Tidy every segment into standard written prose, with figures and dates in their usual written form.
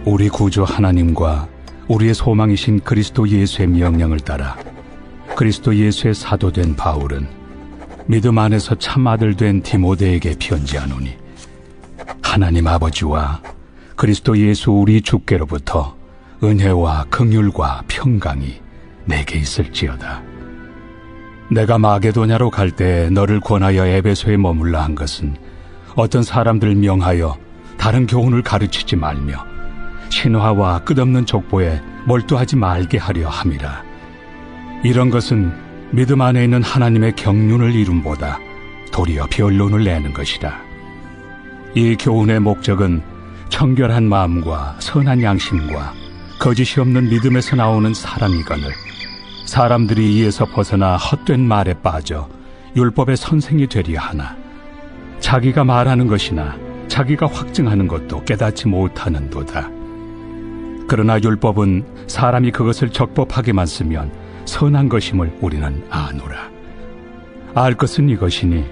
우리 구주 하나님과 우리의 소망이신 그리스도 예수의 명령을 따라 그리스도 예수의 사도된 바울은 믿음 안에서 참 아들 된 디모데에게 편지하노니, 하나님 아버지와 그리스도 예수 우리 주께로부터 은혜와 긍휼과 평강이 내게 있을지어다. 내가 마게도냐로 갈 때 너를 권하여 에베소에 머물라 한 것은 어떤 사람들을 명하여 다른 교훈을 가르치지 말며 신화와 끝없는 족보에 몰두하지 말게 하려 함이라. 이런 것은 믿음 안에 있는 하나님의 경륜을 이룸보다 도리어 변론을 내는 것이라. 이 교훈의 목적은 청결한 마음과 선한 양심과 거짓이 없는 믿음에서 나오는 사랑이거늘 사람들이 이에서 벗어나 헛된 말에 빠져 율법의 선생이 되려 하나, 자기가 말하는 것이나 자기가 확증하는 것도 깨닫지 못하는도다. 그러나 율법은 사람이 그것을 적법하게만 쓰면 선한 것임을 우리는 아노라. 알 것은 이것이니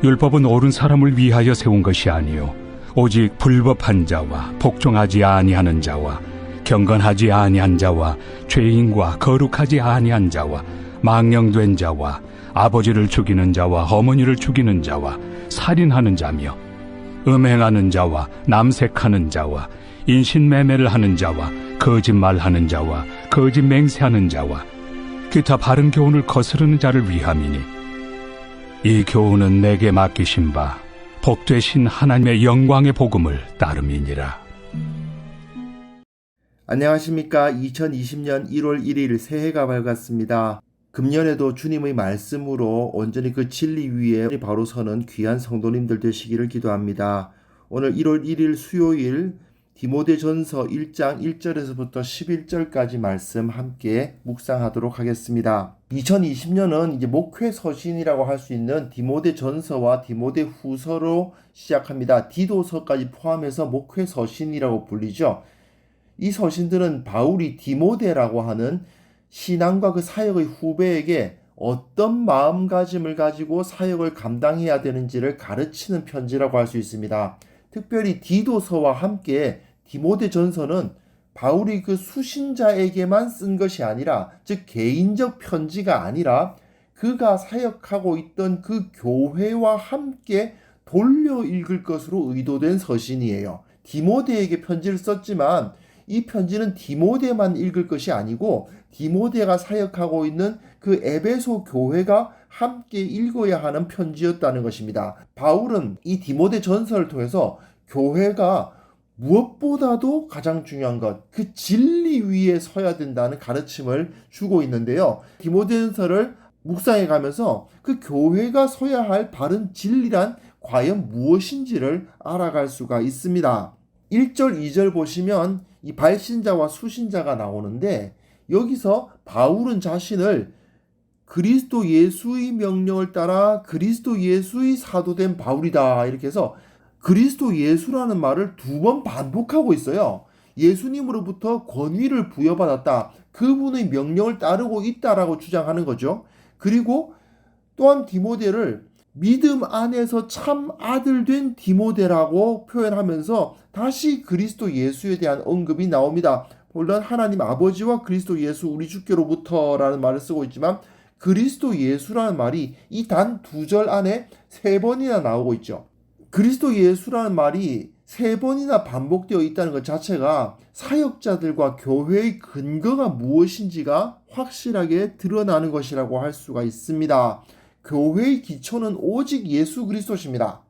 율법은 옳은 사람을 위하여 세운 것이 아니요 오직 불법한 자와 복종하지 아니하는 자와 경건하지 아니한 자와 죄인과 거룩하지 아니한 자와 망령된 자와 아버지를 죽이는 자와 어머니를 죽이는 자와 살인하는 자며 음행하는 자와 남색하는 자와 인신매매를 하는 자와 거짓말하는 자와 거짓 맹세하는 자와 기타 바른 교훈을 거스르는 자를 위함이니, 이 교훈은 내게 맡기신 바 복되신 하나님의 영광의 복음을 따름이니라. 안녕하십니까. 2020년 1월 1일 새해가 밝았습니다. 금년에도 주님의 말씀으로 온전히 그 진리 위에 바로 서는 귀한 성도님들 되시기를 기도합니다. 오늘 1월 1일 수요일 디모데전서 1장 1절에서부터 11절까지 말씀 함께 묵상하도록 하겠습니다. 2020년은 이제 목회 서신이라고 할 수 있는 디모데전서와 디모데후서로 시작합니다. 디도서까지 포함해서 목회 서신이라고 불리죠. 이 서신들은 바울이 디모데라고 하는 신앙과 그 사역의 후배에게 어떤 마음가짐을 가지고 사역을 감당해야 되는지를 가르치는 편지라고 할 수 있습니다. 특별히 디도서와 함께 디모데전서는 바울이 그 수신자에게만 쓴 것이 아니라, 즉 개인적 편지가 아니라 그가 사역하고 있던 그 교회와 함께 돌려 읽을 것으로 의도된 서신이에요. 디모데에게 편지를 썼지만 이 편지는 디모데만 읽을 것이 아니고 디모데가 사역하고 있는 그 에베소 교회가 함께 읽어야 하는 편지였다는 것입니다. 바울은 이 디모데 전서를 통해서 교회가 무엇보다도 가장 중요한 것, 그 진리 위에 서야 된다는 가르침을 주고 있는데요. 디모데전서를 묵상해 가면서 그 교회가 서야 할 바른 진리란 과연 무엇인지를 알아갈 수가 있습니다. 1절, 2절 보시면 이 발신자와 수신자가 나오는데, 여기서 바울은 자신을 그리스도 예수의 명령을 따라 그리스도 예수의 사도된 바울이다 이렇게 해서 그리스도 예수라는 말을 2번 반복하고 있어요. 예수님으로부터 권위를 부여받았다, 그분의 명령을 따르고 있다라고 주장하는 거죠. 그리고 또한 디모데를 믿음 안에서 참 아들 된 디모데라고 표현하면서 다시 그리스도 예수에 대한 언급이 나옵니다. 물론 하나님 아버지와 그리스도 예수 우리 주께로부터라는 말을 쓰고 있지만 그리스도 예수라는 말이 이 단 2절 안에 3번이나 나오고 있죠. 그리스도 예수라는 말이 3번이나 반복되어 있다는 것 자체가 사역자들과 교회의 근거가 무엇인지가 확실하게 드러나는 것이라고 할 수가 있습니다. 교회의 기초는 오직 예수 그리스도십니다.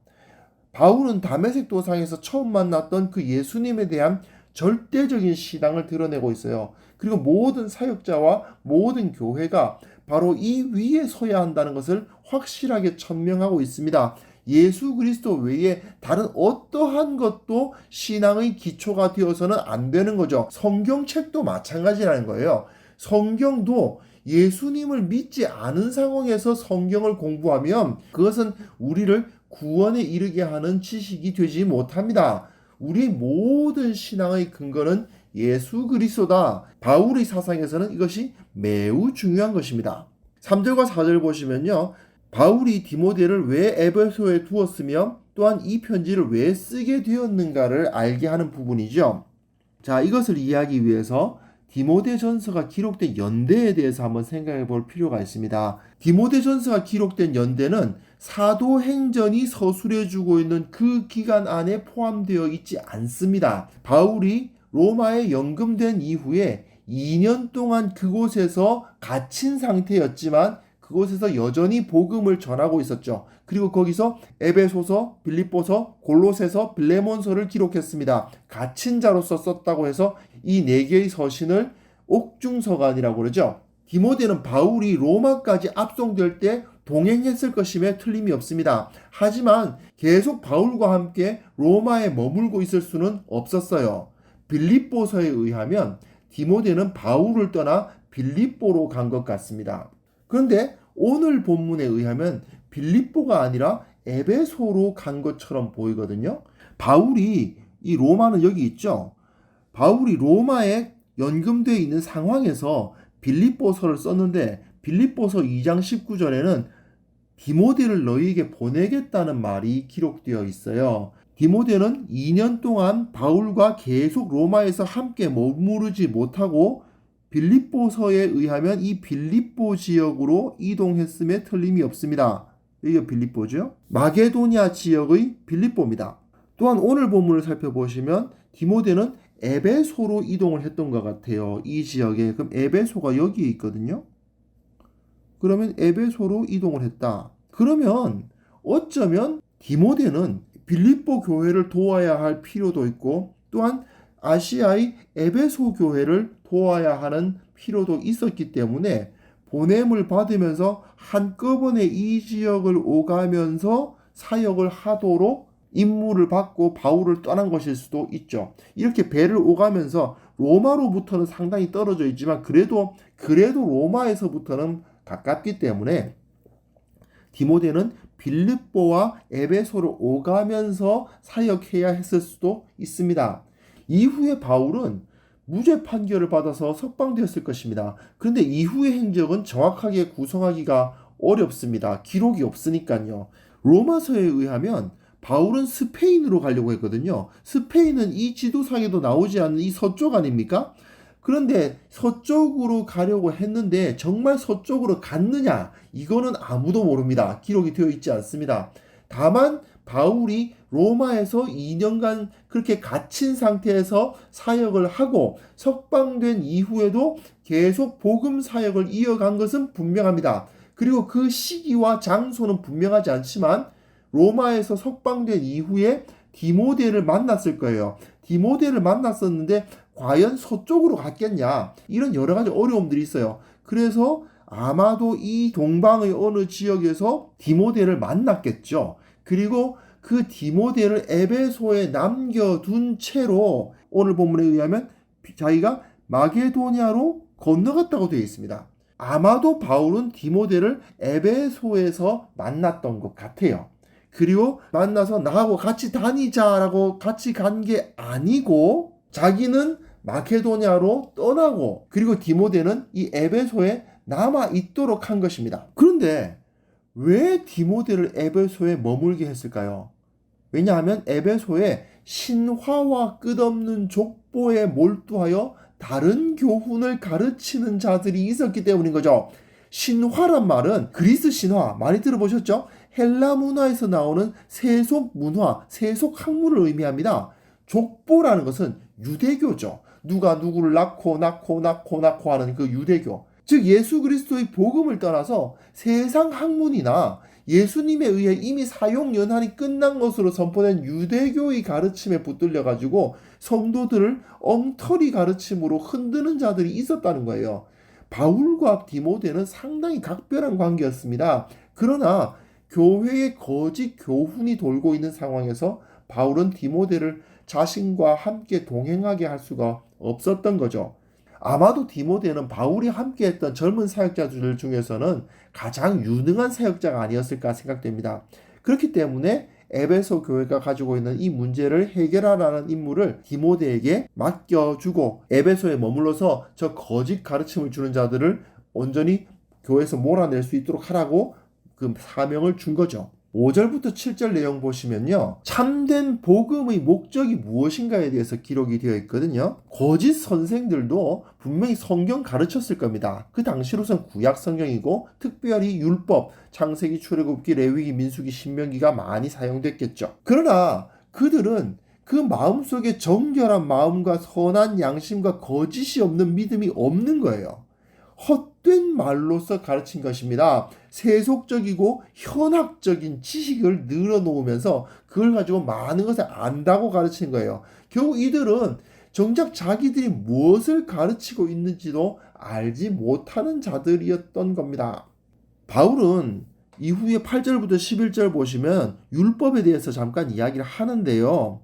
바울은 다메섹 도상에서 처음 만났던 그 예수님에 대한 절대적인 신앙을 드러내고 있어요. 그리고 모든 사역자와 모든 교회가 바로 이 위에 서야 한다는 것을 확실하게 천명하고 있습니다. 예수 그리스도 외에 다른 어떠한 것도 신앙의 기초가 되어서는 안 되는 거죠. 성경책도 마찬가지라는 거예요. 성경도 예수님을 믿지 않은 상황에서 성경을 공부하면 그것은 우리를 구원에 이르게 하는 지식이 되지 못합니다. 우리 모든 신앙의 근거는 예수 그리스도다. 바울의 사상에서는 이것이 매우 중요한 것입니다. 3절과 4절 보시면요, 바울이 디모데를 왜 에베소에 두었으며 또한 이 편지를 왜 쓰게 되었는가를 알게 하는 부분이죠. 자, 이것을 이해하기 위해서 디모데전서가 기록된 연대에 대해서 한번 생각해 볼 필요가 있습니다. 디모데전서가 기록된 연대는 사도행전이 서술해 주고 있는 그 기간 안에 포함되어 있지 않습니다. 바울이 로마에 연금된 이후에 2년 동안 그곳에서 갇힌 상태였지만 그곳에서 여전히 복음을 전하고 있었죠. 그리고 거기서 에베소서, 빌립보서, 골로새서, 빌레몬서를 기록했습니다. 갇힌 자로서 썼다고 해서 이 4개의 서신을 옥중서관이라고 그러죠. 디모데는 바울이 로마까지 압송될 때 동행했을 것임에 틀림이 없습니다. 하지만 계속 바울과 함께 로마에 머물고 있을 수는 없었어요. 빌립보서에 의하면 디모데는 바울을 떠나 빌립보로 간 것 같습니다. 그런데 오늘 본문에 의하면 빌립보가 아니라 에베소로 간 것처럼 보이거든요. 바울이 이 로마는 여기 있죠. 바울이 로마에 연금되어 있는 상황에서 빌립보서를 썼는데 빌립보서 2장 19절에는 디모데를 너희에게 보내겠다는 말이 기록되어 있어요. 디모데는 2년 동안 바울과 계속 로마에서 함께 머무르지 못하고 빌립보서에 의하면 이 빌립보 지역으로 이동했음에 틀림이 없습니다. 이게 빌립보죠. 마게도니아 지역의 빌립보입니다. 또한 오늘 본문을 살펴보시면 디모데는 에베소로 이동을 했던 것 같아요. 이 지역에. 그럼 에베소가 여기에 있거든요. 그러면 에베소로 이동을 했다. 그러면 어쩌면 디모데는 빌립보 교회를 도와야 할 필요도 있고 또한 아시아의 에베소 교회를 도와야 하는 필요도 있었기 때문에 보냄을 받으면서 한꺼번에 이 지역을 오가면서 사역을 하도록 임무를 받고 바울을 떠난 것일 수도 있죠. 이렇게 배를 오가면서 로마로부터는 상당히 떨어져 있지만 그래도 로마에서부터는 가깝기 때문에 디모데는 빌립보와 에베소를 오가면서 사역해야 했을 수도 있습니다. 이후에 바울은 무죄 판결을 받아서 석방되었을 것입니다. 그런데 이후의 행적은 정확하게 구성하기가 어렵습니다. 기록이 없으니까요. 로마서에 의하면 바울은 스페인으로 가려고 했거든요. 스페인은 이 지도상에도 나오지 않는 이 서쪽 아닙니까? 그런데 서쪽으로 가려고 했는데 정말 서쪽으로 갔느냐? 이거는 아무도 모릅니다. 기록이 되어 있지 않습니다. 다만 바울이 로마에서 2년간 그렇게 갇힌 상태에서 사역을 하고 석방된 이후에도 계속 복음 사역을 이어간 것은 분명합니다. 그리고 그 시기와 장소는 분명하지 않지만 로마에서 석방된 이후에 디모데를 만났을 거예요. 디모데를 만났었는데 과연 서쪽으로 갔겠냐? 이런 여러 가지 어려움들이 있어요. 그래서 아마도 이 동방의 어느 지역에서 디모데를 만났겠죠. 그리고 그 디모데를 에베소에 남겨둔 채로 오늘 본문에 의하면 자기가 마게도냐로 건너갔다고 되어 있습니다. 아마도 바울은 디모데를 에베소에서 만났던 것 같아요. 그리고 만나서 나하고 같이 다니자라고 같이 간 게 아니고 자기는 마케도냐로 떠나고 그리고 디모데는 이 에베소에 남아 있도록 한 것입니다. 그런데 왜 디모데를 에베소에 머물게 했을까요? 왜냐하면 에베소에 신화와 끝없는 족보에 몰두하여 다른 교훈을 가르치는 자들이 있었기 때문인 거죠. 신화란 말은 그리스 신화 많이 들어보셨죠? 헬라 문화에서 나오는 세속 문화, 세속 학문을 의미합니다. 족보라는 것은 유대교죠. 누가 누구를 낳고 하는 그 유대교. 즉 예수 그리스도의 복음을 떠나서 세상 학문이나 예수님에 의해 이미 사용 연한이 끝난 것으로 선포된 유대교의 가르침에 붙들려 가지고 성도들을 엉터리 가르침으로 흔드는 자들이 있었다는 거예요. 바울과 디모데는 상당히 각별한 관계였습니다. 그러나 교회의 거짓 교훈이 돌고 있는 상황에서 바울은 디모데를 자신과 함께 동행하게 할 수가 없었던 거죠. 아마도 디모데는 바울이 함께했던 젊은 사역자들 중에서는 가장 유능한 사역자가 아니었을까 생각됩니다. 그렇기 때문에 에베소 교회가 가지고 있는 이 문제를 해결하라는 임무를 디모데에게 맡겨주고 에베소에 머물러서 저 거짓 가르침을 주는 자들을 온전히 교회에서 몰아낼 수 있도록 하라고 그 사명을 준 거죠. 5절부터 7절 내용 보시면요. 참된 복음의 목적이 무엇인가에 대해서 기록이 되어 있거든요. 거짓 선생들도 분명히 성경 가르쳤을 겁니다. 그 당시로선 구약 성경이고 특별히 율법, 창세기, 출애굽기, 레위기, 민수기, 신명기가 많이 사용됐겠죠. 그러나 그들은 그 마음속에 정결한 마음과 선한 양심과 거짓이 없는 믿음이 없는 거예요. 헛된 말로서 가르친 것입니다. 세속적이고 현학적인 지식을 늘어놓으면서 그걸 가지고 많은 것을 안다고 가르친 거예요. 결국 이들은 정작 자기들이 무엇을 가르치고 있는지도 알지 못하는 자들이었던 겁니다. 바울은 이후에 8절부터 11절 보시면 율법에 대해서 잠깐 이야기를 하는데요.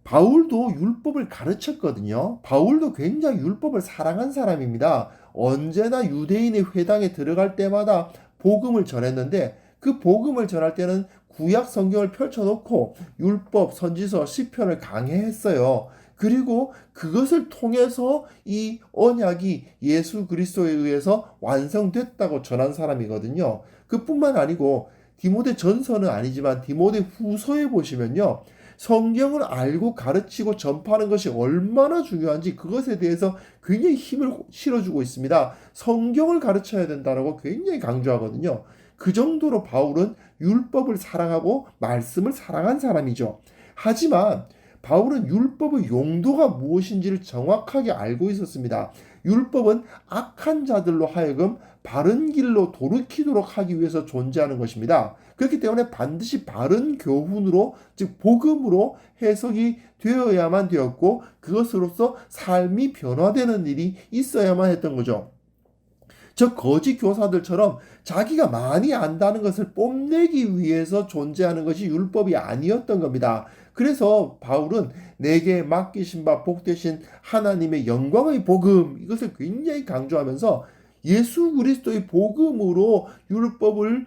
바울도 율법을 가르쳤거든요. 바울도 굉장히 율법을 사랑한 사람입니다. 언제나 유대인의 회당에 들어갈 때마다 복음을 전했는데 그 복음을 전할 때는 구약 성경을 펼쳐놓고 율법, 선지서, 시편을 강해했어요. 그리고 그것을 통해서 이 언약이 예수 그리스도에 의해서 완성됐다고 전한 사람이거든요. 그뿐만 아니고 디모데 전서는 아니지만 디모데 후서에 보시면요. 성경을 알고 가르치고 전파하는 것이 얼마나 중요한지 그것에 대해서 굉장히 힘을 실어주고 있습니다. 성경을 가르쳐야 된다고 굉장히 강조하거든요. 그 정도로 바울은 율법을 사랑하고 말씀을 사랑한 사람이죠. 하지만 바울은 율법의 용도가 무엇인지를 정확하게 알고 있었습니다. 율법은 악한 자들로 하여금 바른 길로 돌이키도록 하기 위해서 존재하는 것입니다. 그렇기 때문에 반드시 바른 교훈으로, 즉 복음으로 해석이 되어야만 되었고 그것으로서 삶이 변화되는 일이 있어야만 했던 거죠. 저 거짓 교사들처럼 자기가 많이 안다는 것을 뽐내기 위해서 존재하는 것이 율법이 아니었던 겁니다. 그래서 바울은 내게 맡기신 바 복되신 하나님의 영광의 복음, 이것을 굉장히 강조하면서 예수 그리스도의 복음으로 율법을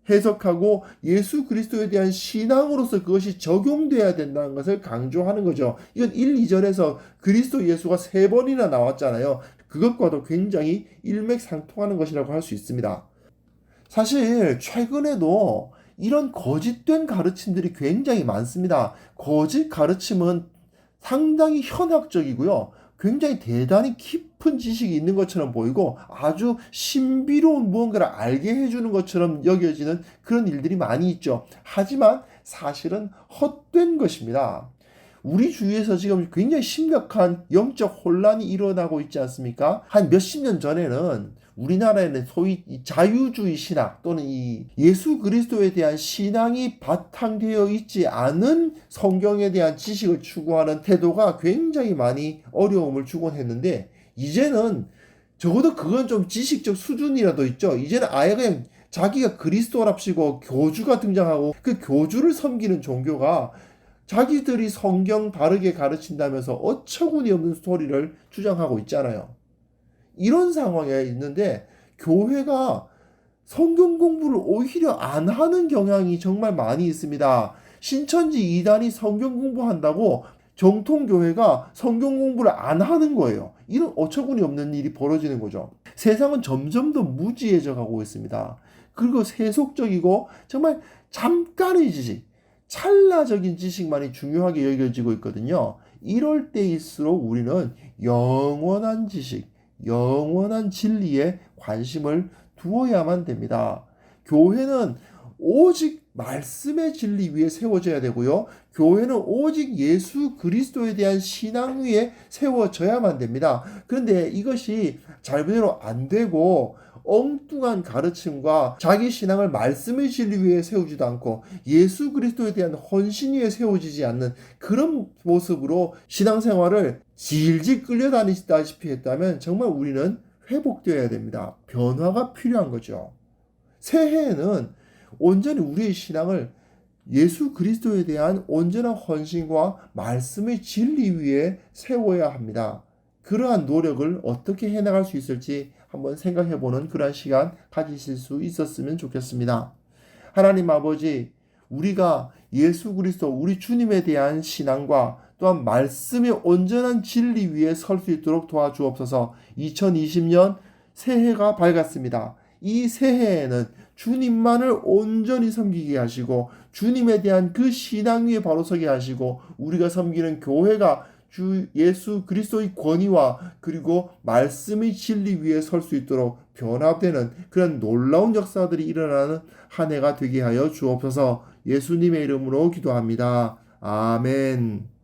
해석하고 예수 그리스도에 대한 신앙으로서 그것이 적용돼야 된다는 것을 강조하는 거죠. 이건 1, 2절에서 그리스도 예수가 3번이나 나왔잖아요. 그것과도 굉장히 일맥상통하는 것이라고 할 수 있습니다. 사실 최근에도 이런 거짓된 가르침들이 굉장히 많습니다. 거짓 가르침은 상당히 현학적이고요. 굉장히 대단히 깊은 지식이 있는 것처럼 보이고 아주 신비로운 무언가를 알게 해주는 것처럼 여겨지는 그런 일들이 많이 있죠. 하지만 사실은 헛된 것입니다. 우리 주위에서 지금 굉장히 심각한 영적 혼란이 일어나고 있지 않습니까? 한 몇십 년 전에는 우리나라에는 소위 자유주의 신학 또는 이 예수 그리스도에 대한 신앙이 바탕되어 있지 않은 성경에 대한 지식을 추구하는 태도가 굉장히 많이 어려움을 주곤 했는데 이제는 적어도 그건 좀 지식적 수준이라도 있죠. 이제는 아예 그냥 자기가 그리스도랍시고 교주가 등장하고 그 교주를 섬기는 종교가 자기들이 성경 바르게 가르친다면서 어처구니 없는 스토리를 주장하고 있잖아요. 이런 상황에 있는데 교회가 성경 공부를 오히려 안 하는 경향이 정말 많이 있습니다. 신천지 이단이 성경 공부한다고 정통교회가 성경 공부를 안 하는 거예요. 이런 어처구니 없는 일이 벌어지는 거죠. 세상은 점점 더 무지해져 가고 있습니다. 그리고 세속적이고 정말 잠깐의 지식, 찰나적인 지식만이 중요하게 여겨지고 있거든요. 이럴 때일수록 우리는 영원한 지식, 영원한 진리에 관심을 두어야만 됩니다. 교회는 오직 말씀의 진리 위에 세워져야 되고요. 교회는 오직 예수 그리스도에 대한 신앙 위에 세워져야만 됩니다. 그런데 이것이 잘대로 안 되고 엉뚱한 가르침과 자기 신앙을 말씀의 진리 위에 세우지도 않고 예수 그리스도에 대한 헌신 위에 세워지지 않는 그런 모습으로 신앙생활을 질질 끌려다니다시피 했다면 정말 우리는 회복되어야 됩니다. 변화가 필요한 거죠. 새해에는 온전히 우리의 신앙을 예수 그리스도에 대한 온전한 헌신과 말씀의 진리 위에 세워야 합니다. 그러한 노력을 어떻게 해나갈 수 있을지 한번 생각해보는 그러한 시간 가지실 수 있었으면 좋겠습니다. 하나님 아버지, 우리가 예수 그리스도 우리 주님에 대한 신앙과 또한 말씀의 온전한 진리 위에 설 수 있도록 도와주옵소서. 2020년 새해가 밝았습니다. 이 새해에는 주님만을 온전히 섬기게 하시고 주님에 대한 그 신앙 위에 바로 서게 하시고 우리가 섬기는 교회가 주 예수 그리스도의 권위와 그리고 말씀의 진리 위에 설 수 있도록 변화되는 그런 놀라운 역사들이 일어나는 한 해가 되게 하여 주옵소서. 예수님의 이름으로 기도합니다. 아멘.